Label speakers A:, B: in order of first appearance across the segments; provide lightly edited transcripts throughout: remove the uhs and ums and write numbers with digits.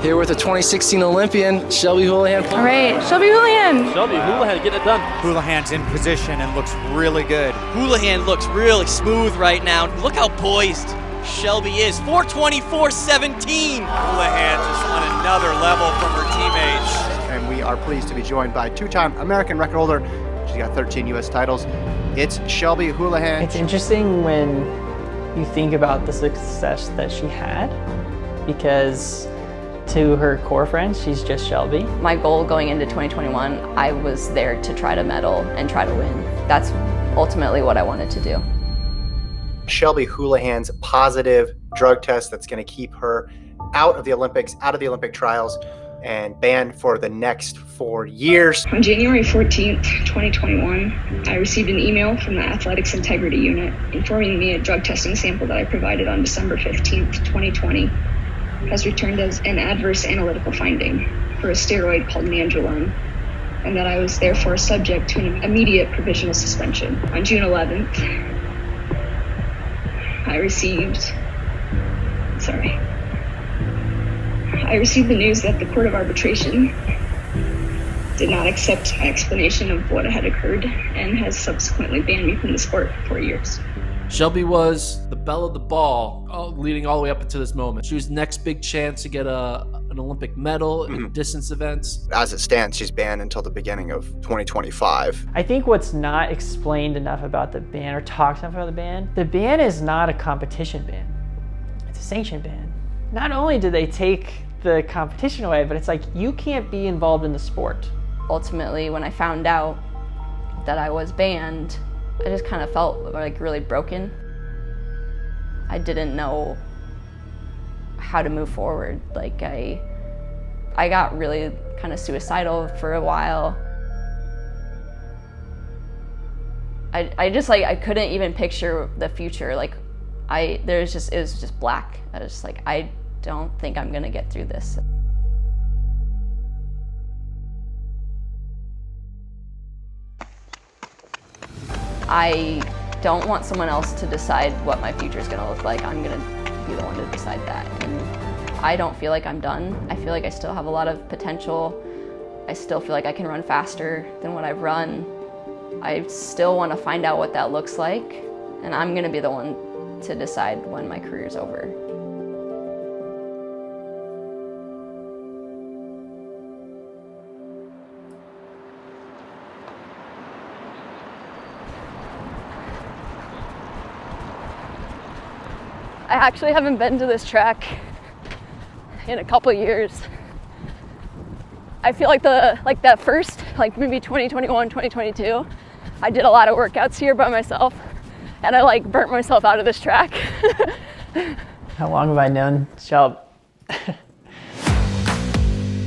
A: Here with the 2016 Olympian, Shelby Houlihan.
B: All right, Shelby Houlihan.
C: Shelby Houlihan getting it done.
D: Houlihan's in position and looks really good.
E: Houlihan looks really smooth right now. Look how poised Shelby is. 4:24.17.
D: Houlihan just on another level from her teammates.
F: And we are pleased to be joined by two-time American record holder. She's got 13 U.S. titles. It's Shelby Houlihan.
G: It's interesting when you think about the success that she had, because to her core friends, she's just Shelby.
H: My goal going into 2021, I was there to try to medal and try to win. That's ultimately what I wanted to do.
F: Shelby Houlihan's positive drug test that's going to keep her out of the Olympics, out of the Olympic trials, and banned for the next 4 years.
I: On January 14th, 2021, I received an email from the Athletics Integrity Unit informing me a drug testing sample that I provided on December 15th, 2020 has returned as an adverse analytical finding for a steroid called nandrolone, and that I was therefore subject to an immediate provisional suspension. On June 11th, I received the news that the Court of Arbitration did not accept my explanation of what had occurred and has subsequently banned me from the sport for 4 years.
C: Shelby was the belle of the ball leading all the way up until this moment. She was the next big chance to get an Olympic medal in distance events.
F: As it stands, she's banned until the beginning of 2025.
G: I think what's not explained enough about the ban or talked enough about the ban is not a competition ban. It's a sanction ban. Not only do they take the competition away, but it's like you can't be involved in the sport.
H: Ultimately, when I found out that I was banned, I just kind of felt like really broken. I didn't know how to move forward. Like I got really kind of suicidal for a while. I couldn't even picture the future. Like it was just black. I was just like, I don't think I'm gonna get through this. I don't want someone else to decide what my future is gonna look like. I'm gonna be the one to decide that. And I don't feel like I'm done. I feel like I still have a lot of potential. I still feel like I can run faster than what I've run. I still want to find out what that looks like, and I'm gonna be the one to decide when my career's over. I actually haven't been to this track in a couple years. I feel like that first, maybe 2021, 2022, I did a lot of workouts here by myself, and I burnt myself out of this track.
G: How long have I known Shelby?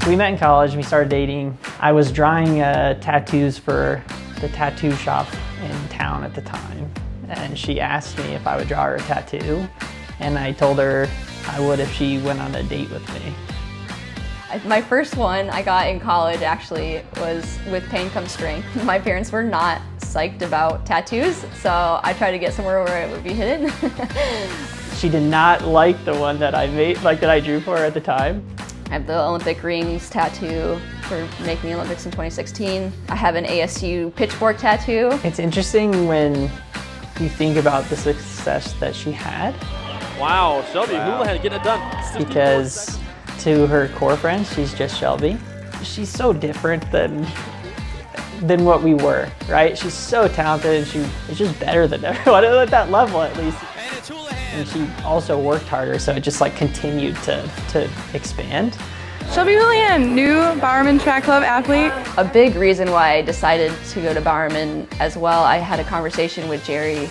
G: We met in college and we started dating. I was drawing tattoos for the tattoo shop in town at the time, and she asked me if I would draw her a tattoo. And I told her I would if she went on a date with me.
H: My first one I got in college actually was with Pain Comes Strength. My parents were not psyched about tattoos, so I tried to get somewhere where it would be hidden.
G: She did not like the one that I made, that I drew for her at the time.
H: I have the Olympic rings tattoo for making the Olympics in 2016. I have an ASU pitchfork tattoo.
G: It's interesting when you think about the success that she had.
C: Wow, Shelby Houlihan getting it done.
G: Because to her core friends, she's just Shelby. She's so different than what we were, right? She's so talented and she's just better than everyone at that level at least. And she also worked harder, so it just continued to expand.
B: Shelby Houlihan, new Bowerman Track Club athlete.
H: A big reason why I decided to go to Bowerman as well, I had a conversation with Jerry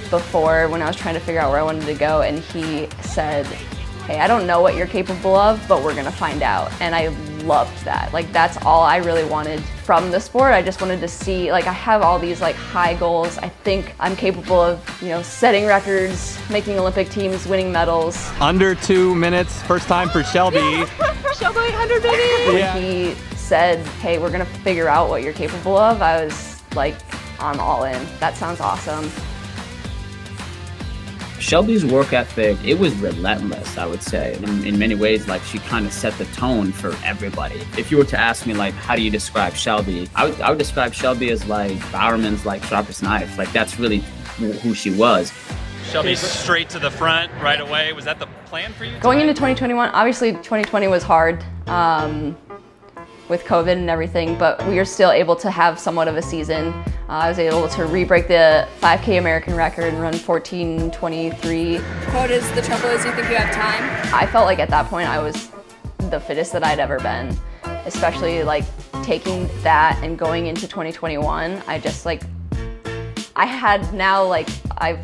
H: before when I was trying to figure out where I wanted to go, and he said, hey, I don't know what you're capable of, but we're gonna find out. And I loved that. That's all I really wanted from the sport. I just wanted to see, I have all these high goals. I think I'm capable of, setting records, making Olympic teams, winning medals.
D: Under 2 minutes, first time for Shelby.
B: Shelby 800, baby!
H: When he said, hey, we're gonna figure out what you're capable of, I was like, I'm all in. That sounds awesome.
J: Shelby's work ethic, it was relentless, I would say. In many ways, like, she kind of set the tone for everybody. If you were to ask me, like, how do you describe Shelby? I would describe Shelby as like Bowerman's like sharpest knife. Like, that's really who she was.
D: Shelby straight to the front right away. Was that the plan for you?
H: Going into 2021, obviously 2020 was hard with COVID and everything, but we were still able to have somewhat of a season. I was able to re-break the 5K American record and run 14:23.
K: What is the trouble? Is you think you have time?
H: I felt like at that point I was the fittest that I'd ever been, especially like taking that and going into 2021. I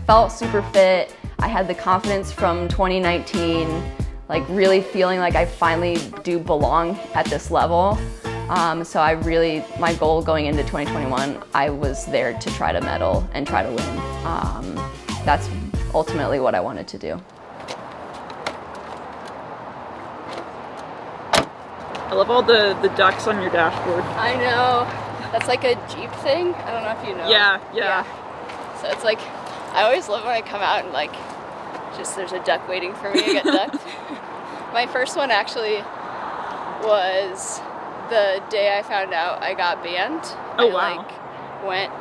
H: felt super fit. I had the confidence from 2019, like really feeling like I finally do belong at this level. So my goal going into 2021, I was there to try to medal and try to win. That's ultimately what I wanted to do.
G: I love all the ducks on your dashboard.
K: I know. That's like a Jeep thing. I don't know if you know.
G: Yeah.
K: So it's like, I always love when I come out and like, just there's a duck waiting for me to get ducked. My first one actually was the day I found out I got banned.
G: Oh, wow.
K: Went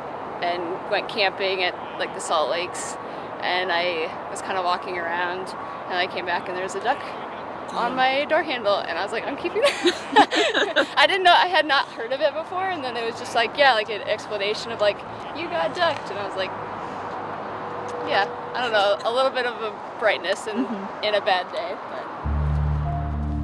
K: camping at like the Salt Lakes, and I was kind of walking around, and I came back and there was a duck on my door handle, and I was like, I'm keeping it. I didn't know, I had not heard of it before, and then it was just like, yeah, like an explanation of like, you got ducked, and I was like, yeah, I don't know, a little bit of a brightness in a bad day. But.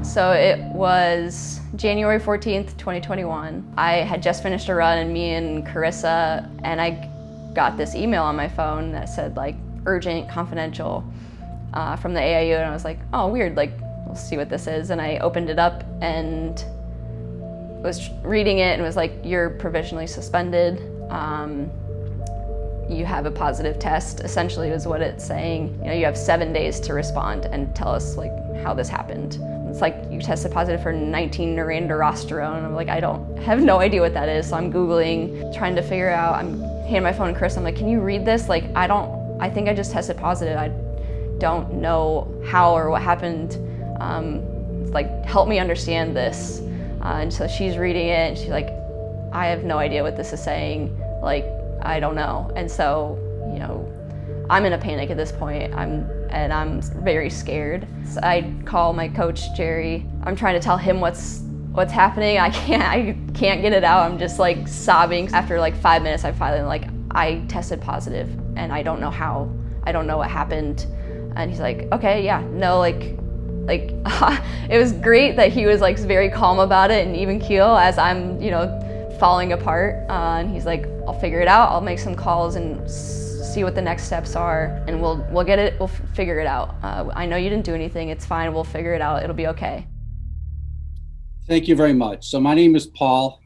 H: So it was January 14th, 2021. I had just finished a run, and me and Carissa, and I got this email on my phone that said like, urgent, confidential, from the AIU, and I was like, oh, weird, like, we'll see what this is. And I opened it up and was reading it and was like, you're provisionally suspended. You have a positive test, essentially is what it's saying. You know, you have 7 days to respond and tell us like how this happened. It's like you tested positive for 19-neurosterone. And I'm like, I have no idea what that is. So I'm Googling, trying to figure out, I'm handing my phone to Chris. I'm like, can you read this? Like, I think I just tested positive. I don't know how or what happened. Like, help me understand this. And so she's reading it and she's like, I have no idea what this is saying. Like, I don't know. And so, you know, I'm in a panic at this point. I'm very scared. So I call my coach, Jerry. I'm trying to tell him what's happening. I can't get it out. I'm just like sobbing. After like 5 minutes, I finally like, I tested positive and I don't know how. I don't know what happened. And he's like, okay, yeah, no, like it was great that he was like very calm about it and even keel as I'm, you know, falling apart. And he's like, I'll figure it out. I'll make some calls and see what the next steps are, and we'll figure it out. I know you didn't do anything. It's fine. We'll figure it out. It'll be okay.
L: Thank you very much. So my name is Paul.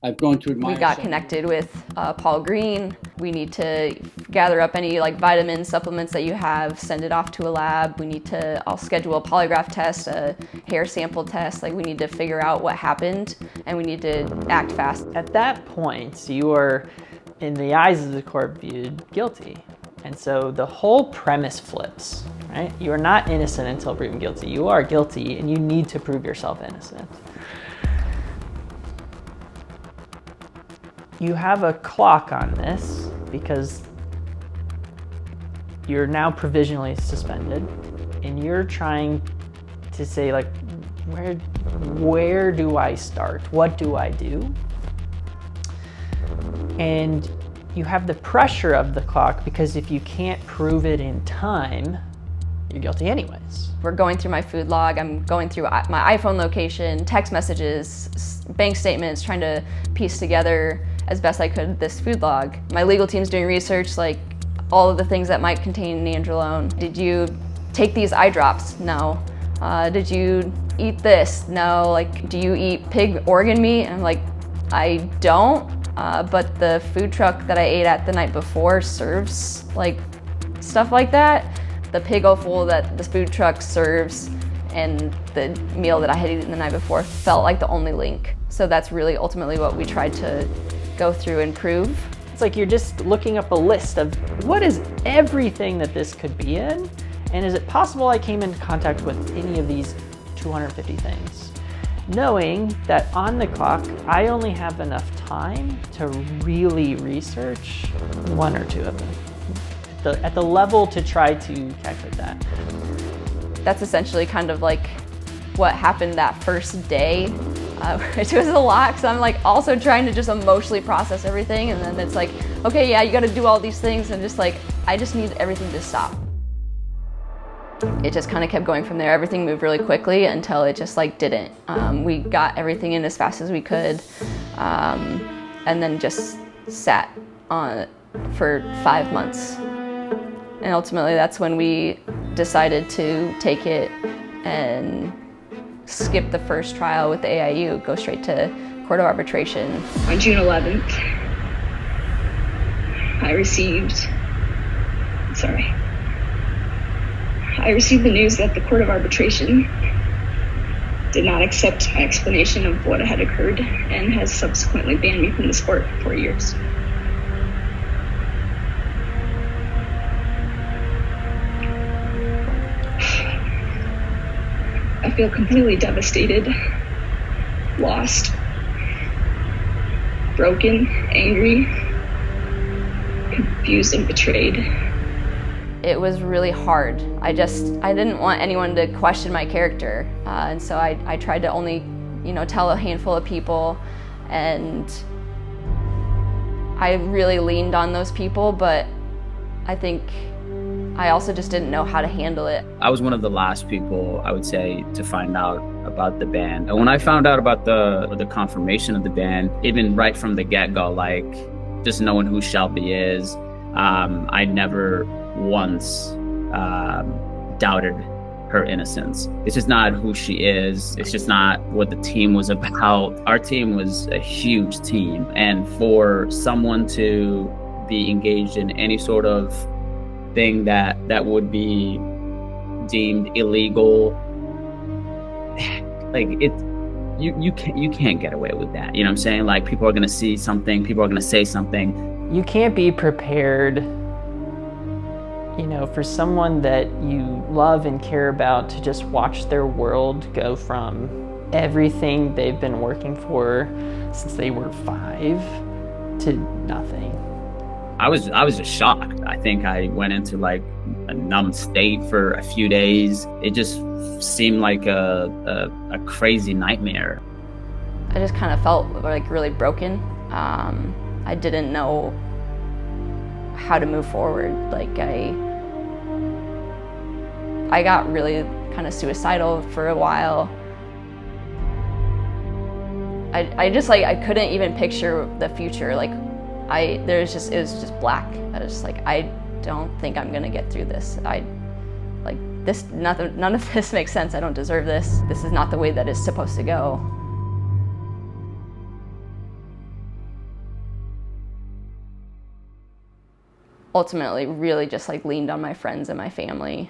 L: I've grown to admire.
H: We got connected with Paul Green. We need to gather up any like vitamin supplements that you have, send it off to a lab. I'll schedule a polygraph test, a hair sample test. Like, we need to figure out what happened and we need to act fast.
G: At that point, you are, in the eyes of the court, viewed guilty. And so the whole premise flips, right? You are not innocent until proven guilty. You are guilty and you need to prove yourself innocent. You have a clock on this because you're now provisionally suspended and you're trying to say like, where do I start? What do I do? And you have the pressure of the clock because if you can't prove it in time, you're guilty anyways.
H: We're going through my food log. I'm going through my iPhone location, text messages, bank statements, trying to piece together as best I could this food log. My legal team's doing research, like all of the things that might contain nandrolone. Did you take these eye drops? No. Did you eat this? No. Like, do you eat pig organ meat? And I'm like, I don't, but the food truck that I ate at the night before serves like stuff like that. The pig offal that this food truck serves and the meal that I had eaten the night before felt like the only link. So that's really ultimately what we tried to go through and prove.
G: It's like you're just looking up a list of what is everything that this could be in, and is it possible I came in contact with any of these 250 things? Knowing that on the clock, I only have enough time to really research one or two of them at the level to try to calculate that.
H: That's essentially kind of like what happened that first day. It was a lot because I'm like also trying to just emotionally process everything, and then it's like, okay, yeah, you got to do all these things, and just like, I just need everything to stop. It just kind of kept going from there. Everything moved really quickly until it just like didn't. We got everything in as fast as we could, and then just sat on it for 5 months. And ultimately that's when we decided to take it and skip the first trial with the AIU, go straight to Court of Arbitration.
I: On June 11th, I received the news that the Court of Arbitration did not accept my explanation of what had occurred and has subsequently banned me from the sport for 4 years. I feel completely devastated, lost, broken, angry, confused, and betrayed.
H: It was really hard. I didn't want anyone to question my character. And so I tried to only, tell a handful of people, and I really leaned on those people, but I think I also just didn't know how to handle it.
J: I was one of the last people, I would say, to find out about the ban. And when I found out about the confirmation of the ban, even right from the get-go, like just knowing who Shelby is, I never once doubted her innocence. It's just not who she is. It's just not what the team was about. Our team was a huge team. And for someone to be engaged in any sort of thing that would be deemed illegal, like you can't get away with that. You know what I'm saying? Like, people are gonna see something, people are gonna say something.
G: You can't be prepared, for someone that you love and care about to just watch their world go from everything they've been working for since they were 5 to nothing.
J: I was just shocked. I think I went into like a numb state for a few days. It just seemed like a crazy nightmare.
H: I just kind of felt like really broken. I didn't know how to move forward. Like I got really kind of suicidal for a while. I couldn't even picture the future. Like it was just black. I was just like, I don't think I'm gonna get through this. None of this makes sense. I don't deserve this. This is not the way that it's supposed to go. Ultimately, really just like leaned on my friends and my family.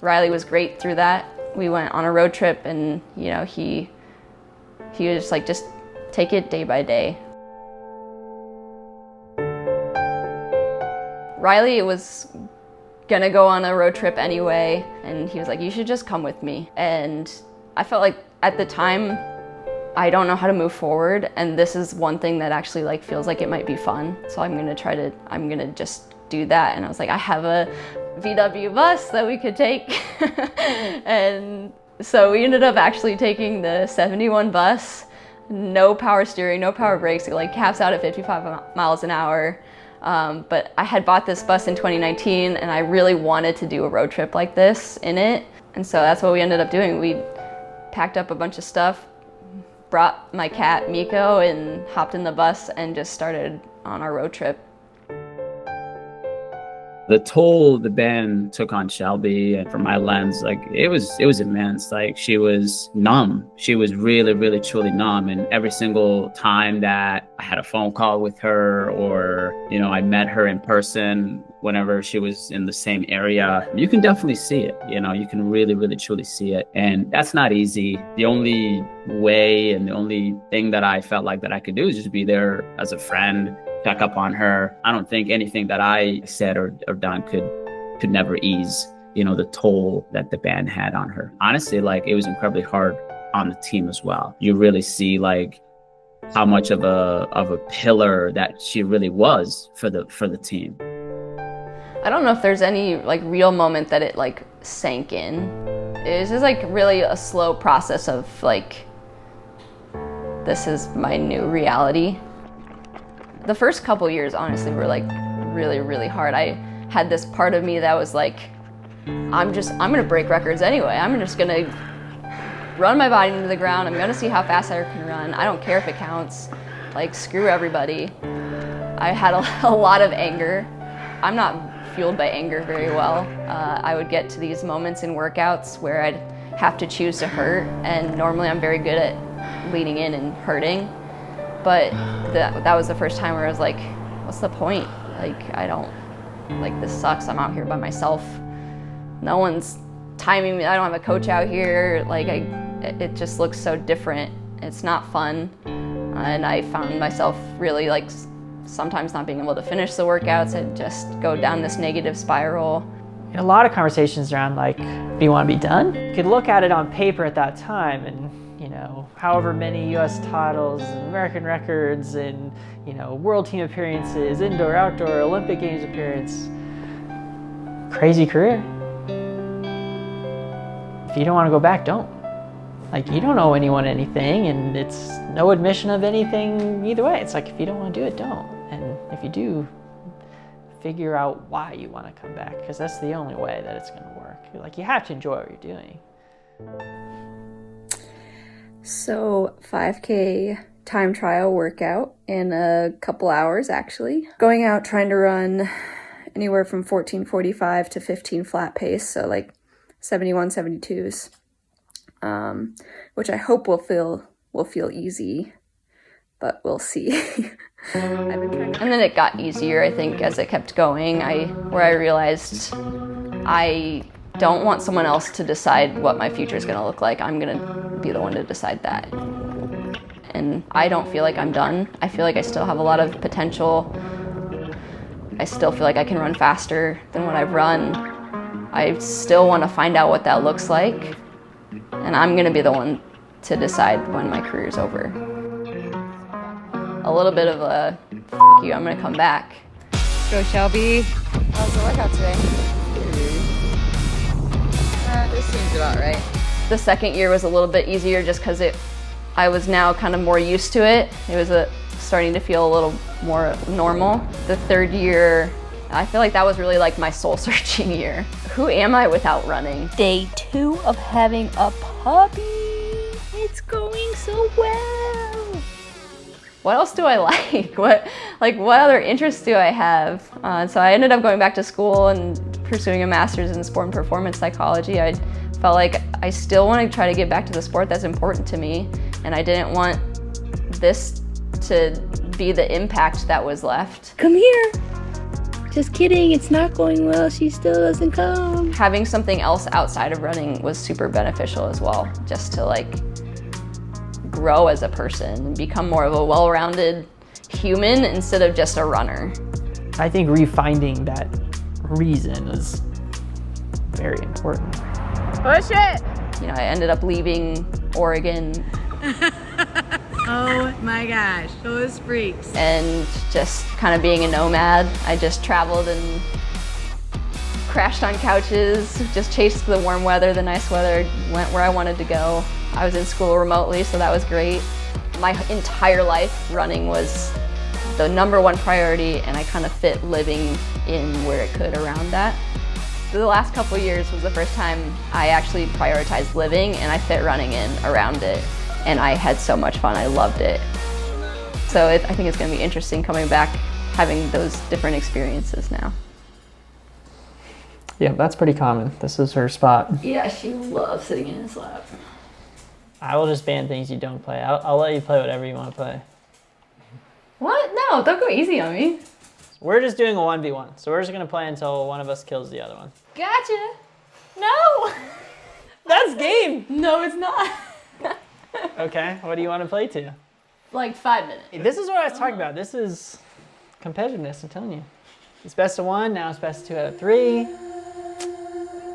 H: Riley was great through that. We went on a road trip, and he was just like, just take it day by day. Riley was gonna go on a road trip anyway, and he was like, you should just come with me. And I felt like at the time, I don't know how to move forward, and this is one thing that actually like feels like it might be fun. So I'm gonna just do that. And I was like, I have a VW bus that we could take. And so we ended up actually taking the 71 bus, no power steering, no power brakes. It like caps out at 55 miles an hour. But I had bought this bus in 2019, and I really wanted to do a road trip like this in it. And so that's what we ended up doing. We packed up a bunch of stuff, brought my cat Miko, and hopped in the bus and just started on our road trip.
J: The toll the band took on Shelby, and from my lens, like it was immense. Like, she was numb. She was really, really, truly numb. And every single time that I had a phone call with her, or I met her in person, whenever she was in the same area. You can definitely see it, you know, you can really, really, truly see it. And that's not easy. The only way and the only thing that I felt like that I could do is just be there as a friend, check up on her. I don't think anything that I said or done could never ease, you know, the toll that the band had on her. Honestly, like, it was incredibly hard on the team as well. You really see like how much of a pillar that she really was for the team.
H: I don't know if there's any like real moment that it like sank in. It was just like really a slow process of like, this is my new reality. The first couple years honestly were like really, really hard. I had this part of me that was like, I'm gonna break records anyway. I'm just gonna run my body into the ground. I'm gonna see how fast I can run. I don't care if it counts. Like, screw everybody. I had a lot of anger. I'm not fueled by anger very well. I would get to these moments in workouts where I'd have to choose to hurt, and normally I'm very good at leaning in and hurting. But that was the first time where I was like, what's the point? Like, this sucks. I'm out here by myself. No one's timing me. I don't have a coach out here. Like, it just looks so different. It's not fun. And I found myself really like sometimes not being able to finish the workouts and just go down this negative spiral.
G: A lot of conversations around like, do you want to be done? You could look at it on paper at that time and, you know, however many US titles, American records, and, you know, world team appearances, indoor, outdoor, Olympic Games appearance. Crazy career. If you don't want to go back, don't. Like, you don't owe anyone anything, and it's no admission of anything either way. It's like, if you don't want to do it, don't. And if you do, figure out why you want to come back, because that's the only way that it's going to work. Like, you have to enjoy what you're doing.
M: So 5K time trial workout in a couple hours, actually. Going out trying to run anywhere from 14:45 to 15 flat pace, so like 71, 72s, which I hope will feel easy, but we'll see.
H: And then it got easier, I think, as it kept going, where I realized I don't want someone else to decide what my future is going to look like. I'm going to be the one to decide that. And I don't feel like I'm done. I feel like I still have a lot of potential. I still feel like I can run faster than what I've run. I still want to find out what that looks like, and I'm going to be the one to decide when my career's over. A little bit of a f you, I'm going to come back.
B: Go Shelby.
H: How's the workout today? This seems about right. The second year was a little bit easier just because I was now kind of more used to it. It was starting to feel a little more normal. The third year, I feel like that was really like my soul-searching year. Who am I without running?
N: Day 2 of having a puppy. It's going so well.
H: What else do I like? What other interests do I have? So I ended up going back to school and pursuing a master's in sport and performance psychology. I felt like I still want to try to get back to the sport that's important to me, and I didn't want this to be the impact that was left.
N: Come here. Just kidding, it's not going well. She still doesn't come.
H: Having something else outside of running was super beneficial as well, just to like grow as a person and become more of a well-rounded human instead of just a runner.
G: I think refinding that reason is very important.
B: Push it!
H: You know, I ended up leaving Oregon.
B: Oh my gosh, those freaks.
H: And just kind of being a nomad. I just traveled and crashed on couches, just chased the warm weather, the nice weather, went where I wanted to go. I was in school remotely, so that was great. My entire life, running was the #1 priority, and I kind of fit living in where it could around that. The last couple years was the first time I actually prioritized living, and I fit running in around it. And I had so much fun, I loved it. So I think it's gonna be interesting coming back, having those different experiences now.
G: Yeah, that's pretty common. This is her spot.
H: Yeah, she loves sitting in his lap.
G: I will just ban things you don't play. I'll let you play whatever you want to play.
H: What? No, don't go easy on me.
G: We're just doing a 1v1, so we're just gonna play until one of us kills the other one.
H: Gotcha. No.
G: That's game.
H: No, it's not.
G: Okay, what do you want to play to?
H: Like 5 minutes.
G: This is what I was talking about. This is competitiveness, I'm telling you. It's best of 1, now it's best of 2 out of 3.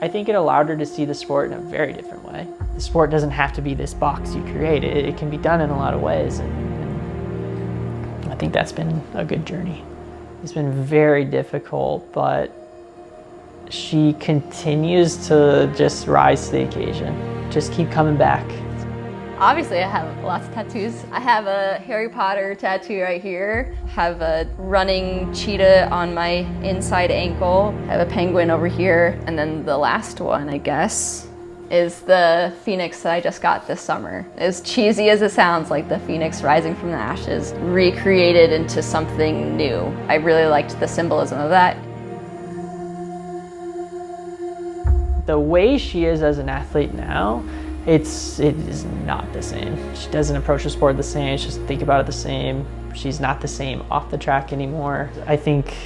G: I think it allowed her to see the sport in a very different way. The sport doesn't have to be this box you create. It can be done in a lot of ways, and I think that's been a good journey. It's been very difficult, but she continues to just rise to the occasion. Just keep coming back.
H: Obviously, I have lots of tattoos. I have a Harry Potter tattoo right here. I have a running cheetah on my inside ankle. I have a penguin over here. And then the last one, I guess, is the phoenix that I just got this summer. As cheesy as it sounds, like the phoenix rising from the ashes, recreated into something new. I really liked the symbolism of that.
G: The way she is as an athlete now, it is not the same. She doesn't approach the sport the same, she doesn't think about it the same. She's not the same off the track anymore. I think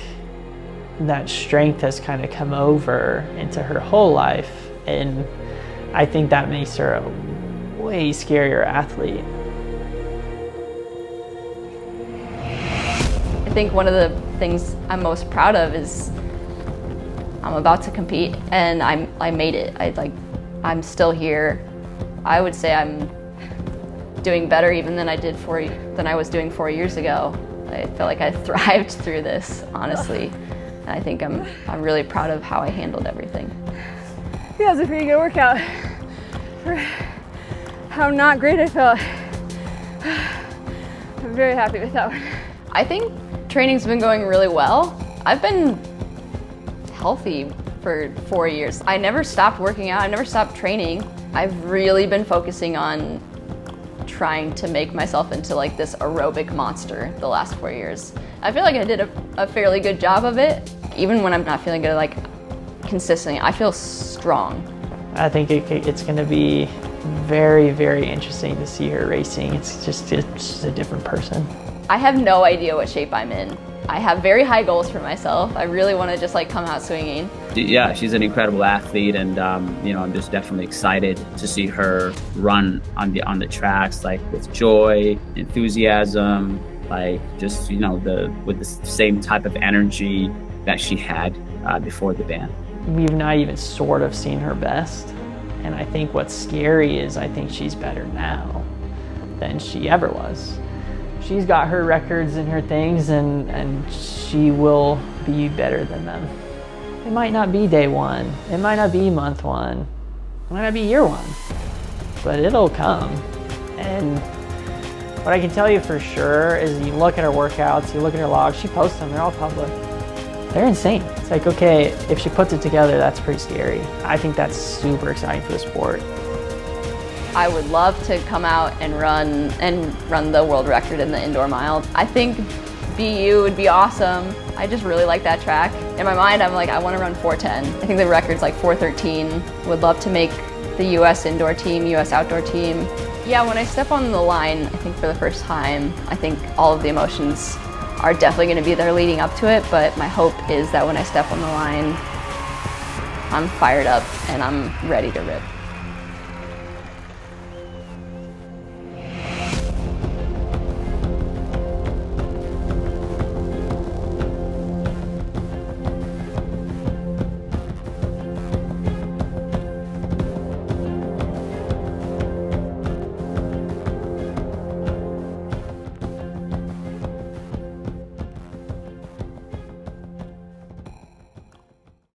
G: that strength has kind of come over into her whole life, and I think that makes her a way scarier athlete.
H: I think one of the things I'm most proud of is I'm about to compete, and I made it. I'm still here. I would say I'm doing better even than I was doing 4 years ago. I feel like I thrived through this, honestly. And I think I'm really proud of how I handled everything.
B: Yeah, it was a pretty good workout for how not great I felt. I'm very happy with that one.
H: I think training's been going really well. I've been healthy for 4 years. I never stopped working out, I never stopped training. I've really been focusing on trying to make myself into like this aerobic monster the last 4 years. I feel like I did a fairly good job of it. Even when I'm not feeling good, like consistently, I feel strong.
G: I think it's going to be very, very interesting to see her racing. It's just a different person.
H: I have no idea what shape I'm in. I have very high goals for myself. I really want to just like come out swinging.
J: Yeah, she's an incredible athlete, and I'm just definitely excited to see her run on the tracks, like with joy, enthusiasm, like just with the same type of energy that she had before the ban.
G: We've not even sort of seen her best, and I think what's scary is I think she's better now than she ever was. She's got her records and her things, and she will be better than them. It might not be day one, it might not be month one, it might not be year one, but it'll come. And what I can tell you for sure is you look at her workouts, you look at her logs, she posts them, they're all public. They're insane. It's like, okay, if she puts it together, that's pretty scary. I think that's super exciting for the sport.
H: I would love to come out and run the world record in the indoor mile. I think BU would be awesome. I just really like that track. In my mind, I'm like, I want to run 4:10. I think the record's like 4:13. Would love to make the US indoor team, US outdoor team. Yeah, when I step on the line, I think for the first time, I think all of the emotions are definitely going to be there leading up to it, but my hope is that when I step on the line, I'm fired up and I'm ready to rip.